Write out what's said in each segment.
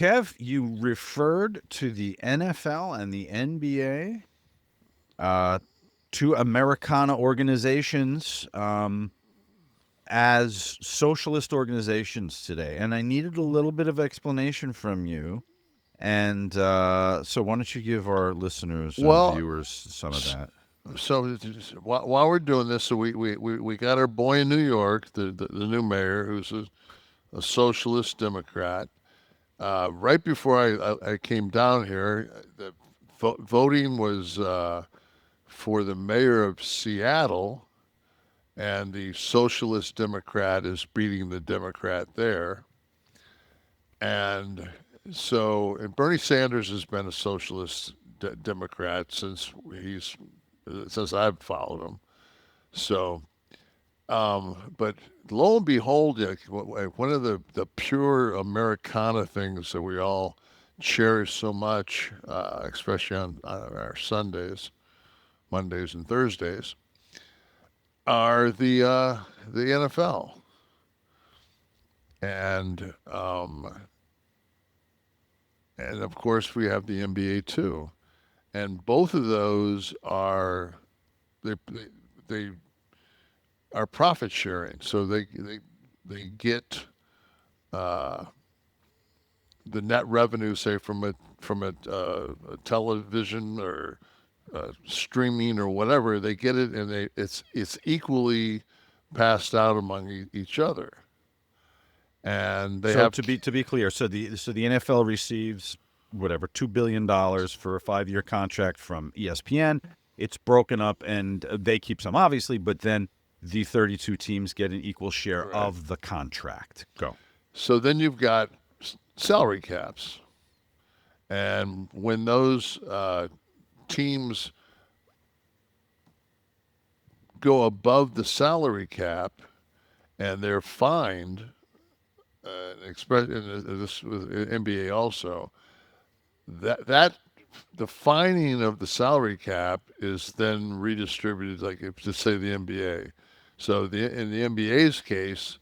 Kev, you referred to the NFL and the NBA, to Americana organizations, as socialist organizations today. And I needed a little bit of explanation from you. And so why don't you give our listeners and Well, viewers some of that? so while we're doing this, so we got our boy in New York, the new mayor, who's a socialist Democrat. Right before I came down here, the voting was for the mayor of Seattle, and the socialist Democrat is beating the Democrat there. And and Bernie Sanders has been a socialist Democrat since I've followed him. So, but lo and behold, one of the pure Americana things that we all cherish so much, especially on our Sundays, Mondays, and Thursdays, are the NFL, and and of course we have the NBA too, and both of those are they they are profit sharing, so they get uh, the net revenue, say a television or streaming or whatever. They get it, and it's equally passed out among each other, and they So have. to be clear, so the NFL receives whatever $2 billion for a 5-year contract from ESPN. It's broken up, and they keep some, obviously, but then the 32 teams get an equal share Right. of the contract. Go. So then you've got salary caps, and when those teams go above the salary cap and they're fined, this with NBA also, that the fining of the salary cap is then redistributed, like if to say the NBA. So in the NBA's case,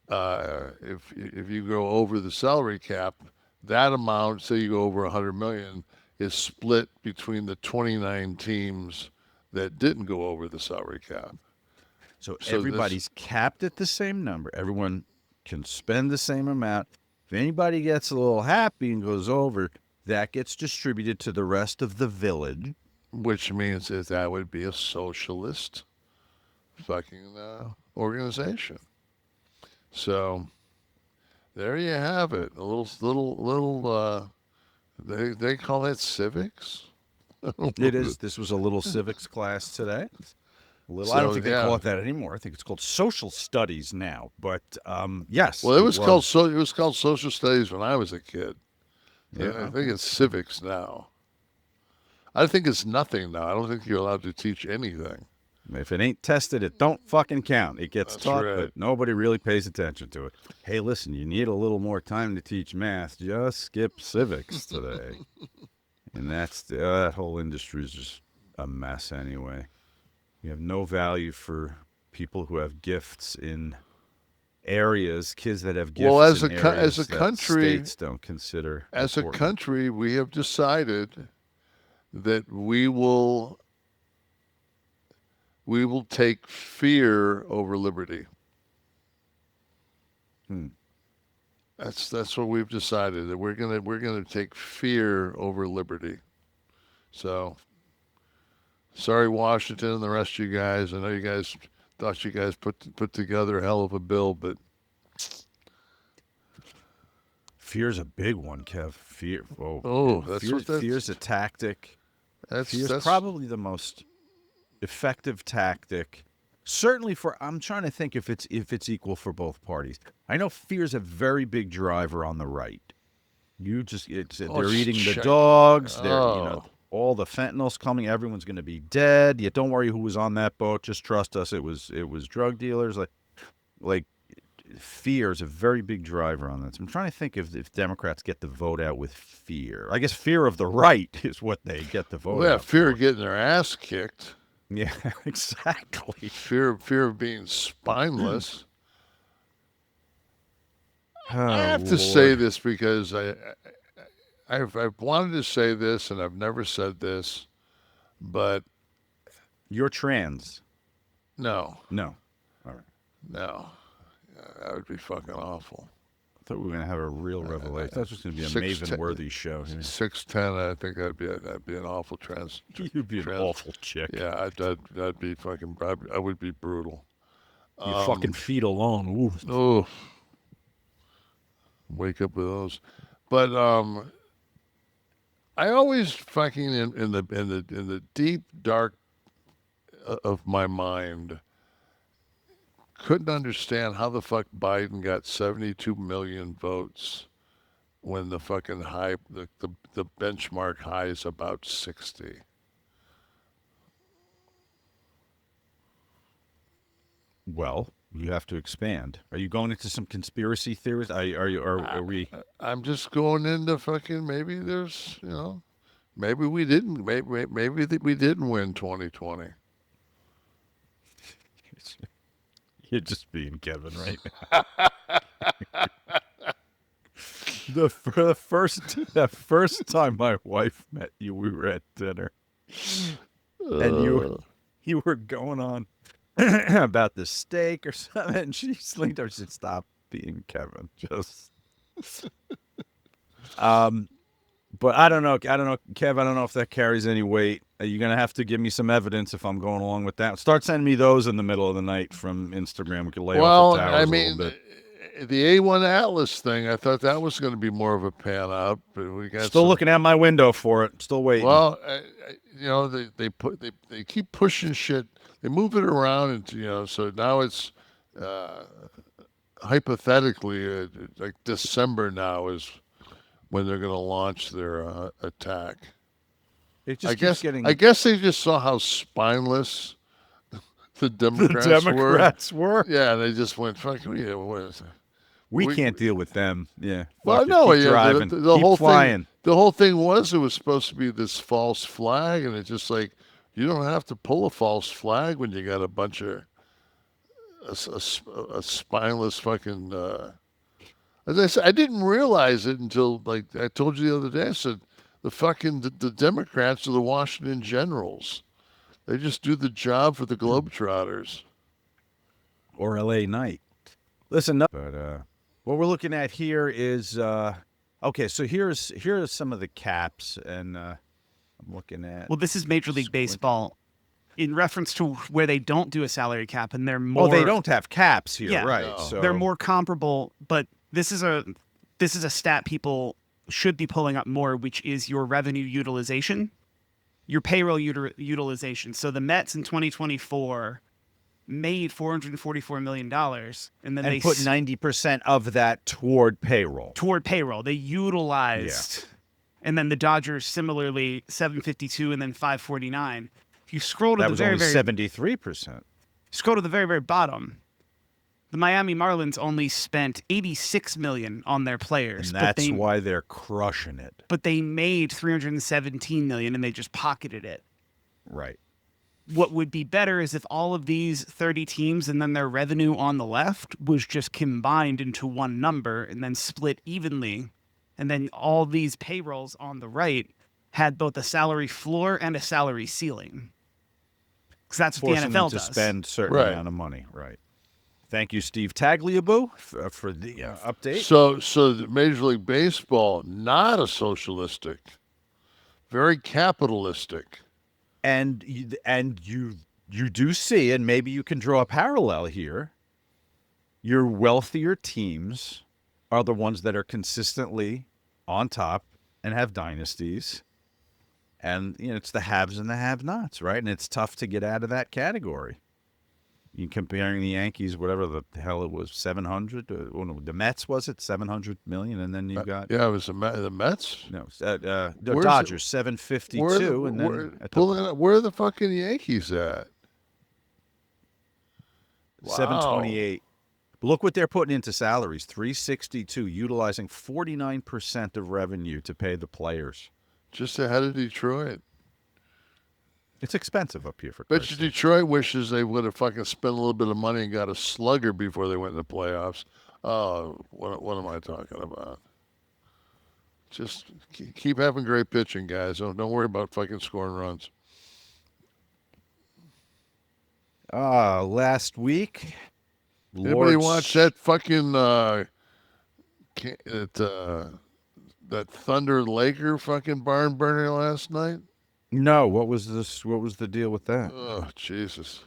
if you go over the salary cap, that amount, say you go over 100 million, is split between the 29 teams that didn't go over the salary cap. So So this everybody's capped at the same number. Everyone can spend the same amount. If anybody gets a little happy and goes over, that gets distributed to the rest of the village. which means that would be a socialist fucking organization. So there you have it. A little. They call it civics. It is. This was a little civics class today. I don't So think they call yeah. it that anymore. I think it's called social studies now. But yes, Well, it was. it was called social studies when I was a kid. Yeah. I think Okay. it's civics now. I think it's nothing now. I don't think you're allowed to teach anything. If it ain't tested, it don't fucking count. It gets That's taught, right. but nobody really pays attention to it. Hey, listen, you need a little more time to teach math. Just skip civics today. And that whole industry is just a mess anyway. You have no value for people who have gifts in areas, kids that have Well, gifts in as a areas that country, states don't consider as a important. country, we have decided that we will take fear over liberty. Hmm. That's what we've decided, that we're gonna take fear over liberty. So sorry, Washington and the rest of you guys. I know you guys thought you guys put together a hell of a bill, but Fear's a big one, Kev. Fear. Oh, oh, that's fear. what Fear's a tactic. Fear's that's probably the most effective tactic. Certainly for I'm trying to think if it's equal for both parties. I know fear's a very big driver on the right. oh, They're it's eating the check. dogs. Oh, All the fentanyl's coming. Everyone's going to be dead. Yeah, don't worry who was on that boat. Just trust us. It was drug dealers. Like fear is a very big driver on that. So I'm trying to think if Democrats get the vote out with fear. I guess fear of the right is what they get the vote well, yeah, out fear of for. getting their ass kicked, Yeah, exactly. fear of being spineless. I Oh, have to say Lord. this because I've wanted to say this and I've never said this, but You're trans. no, No. All right. no, that would be fucking awful. I thought we were going to have a real revelation. I thought this was going to be a Maven-worthy show. 6'10", I think that'd be an awful You'd be an awful chick. Yeah, that'd be fucking. I would be brutal. Your fucking feet alone. Ooh. Oh, wake up with those. But I always fucking in the deep dark of my mind couldn't understand how the fuck Biden got 72 million votes when the fucking the benchmark high is about 60. Well, you have to expand. Are you going into some conspiracy theories? Are we? I'm just going into fucking maybe there's maybe we didn't we didn't win 2020. You're just being Kevin, right? The first time my wife met you, we were at dinner, and you were going on about the steak or something, and she leaned over and said, "Stop being Kevin." Just, but I don't know, Kev. I don't know if that carries any weight. You're gonna have to give me some evidence if I'm going along with that. Start sending me those in the middle of the night from Instagram. We can lay off the towers a little bit. The A1 Atlas thing, I thought that was going to be more of a pan up, but we got Still looking out my window for it. Still waiting. Well, they keep pushing shit. They move it around, and so now it's hypothetically like December now is when they're going to launch their attack. It just I guess they just saw how spineless the Democrats were. Yeah, they just went fuck. We can't deal with them. Yeah. Well, no, keep driving. The keep whole flying. thing. The whole thing was it was supposed to be this false flag, and it's just like you don't have to pull a false flag when you got a bunch of a spineless fucking. As I said, I didn't realize it until like I told you the other day. I said the Democrats are the Washington Generals. They just do the job for the Globetrotters. Or L.A. Knight. Listen, no, but what we're looking at here is okay. So here are some of the caps, and I'm looking at. Well, this is Major League Baseball, in reference to where they don't do a salary cap, and they're more. Oh, they don't have caps here, Yeah, right? No. So They're more comparable, but this is a stat people should be pulling up more, which is your revenue utilization, your payroll utilization. So the Mets in 2024 made $444 million, and then they put 90% of that toward payroll. They utilized, and then the Dodgers similarly 752 and then 549. If you scroll to That the was very only very 73%. scroll to the very very bottom, the Miami Marlins only spent $86 million on their players, And that's why they're crushing it. but they made $317 million, and they just pocketed it. Right. What would be better is if all of these 30 teams and then their revenue on the left was just combined into one number and then split evenly, and then all these payrolls on the right had both a salary floor and a salary ceiling. Because that's what Forcing the NFL them to does. spend a certain Right. amount of money. Right. Thank you, Steve Tagliabue, for the update. So the Major League Baseball, not a socialistic, very capitalistic. And you do see, and maybe you can draw a parallel here. Your wealthier teams are the ones that are consistently on top and have dynasties. And it's the haves and the have-nots, right? And it's tough to get out of that category. You comparing the Yankees, whatever the hell it was, 700. No, the Mets was it 700 million, and then you got Yeah, it was the Mets. no the Where's Dodgers 752, and then where are the fucking Yankees at? Wow. 728. Look what they're putting into salaries: 362, utilizing 49% of revenue to pay the players. Just ahead of Detroit. It's expensive up here for Bet Christ's you sake. Detroit wishes they would have fucking spent a little bit of money and got a slugger before they went in the playoffs. Oh, what am I talking about? Just keep having great pitching, guys. Don't worry about fucking scoring runs. Last week, Anybody Lord watch that fucking that Thunder Laker fucking barn burner last night? No, what was this? What was the deal with that? Oh, Jesus.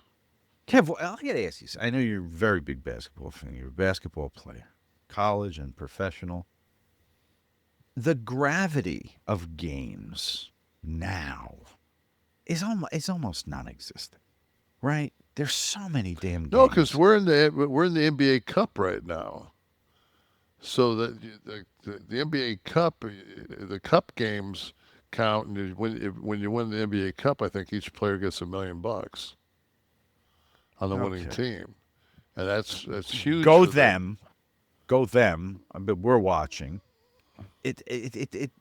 Kev, I gotta ask you. I know you're a very big basketball fan. You're a basketball player, college and professional. The gravity of games now is almost non-existent, right? There's so many damn games. No, because we're in the NBA Cup right now. So the NBA Cup, the Cup games count, and when you win the NBA Cup, I think each player gets $1 million on the winning team, and that's huge. Go them. I mean, we're watching.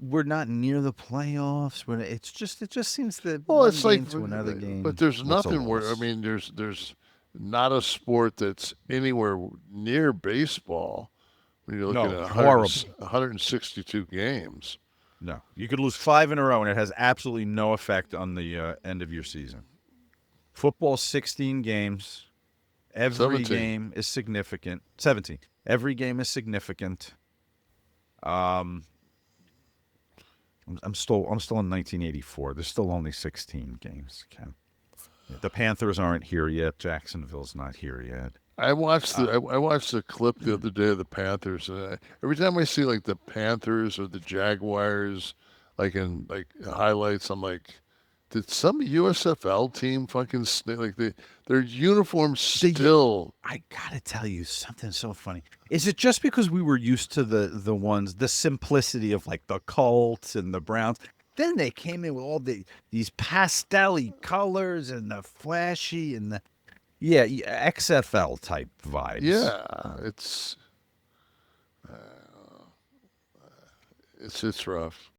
We're not near the playoffs. It just seems that it's game like to another game. but there's what's a nothing where I loss? mean there's not a sport that's anywhere near baseball when you're looking No, at horrible. 162 games. No, you could lose 5 in a row, and it has absolutely no effect on the end of your season. Football, 16 games. Every 17. game is significant. 17. Every game is significant. I'm still in 1984. There's still only 16 games, Ken. The Panthers aren't here yet. Jacksonville's not here yet. I watched the clip the other day of the Panthers. And every time I see like the Panthers or the Jaguars, like in like highlights, I'm like, did some USFL team fucking their uniforms still? I gotta tell you something so funny. Is it just because we were used to the simplicity of like the Colts and the Browns? Then they came in with all these pastel-y colors and the flashy and the XFL type vibes. Yeah, it's rough.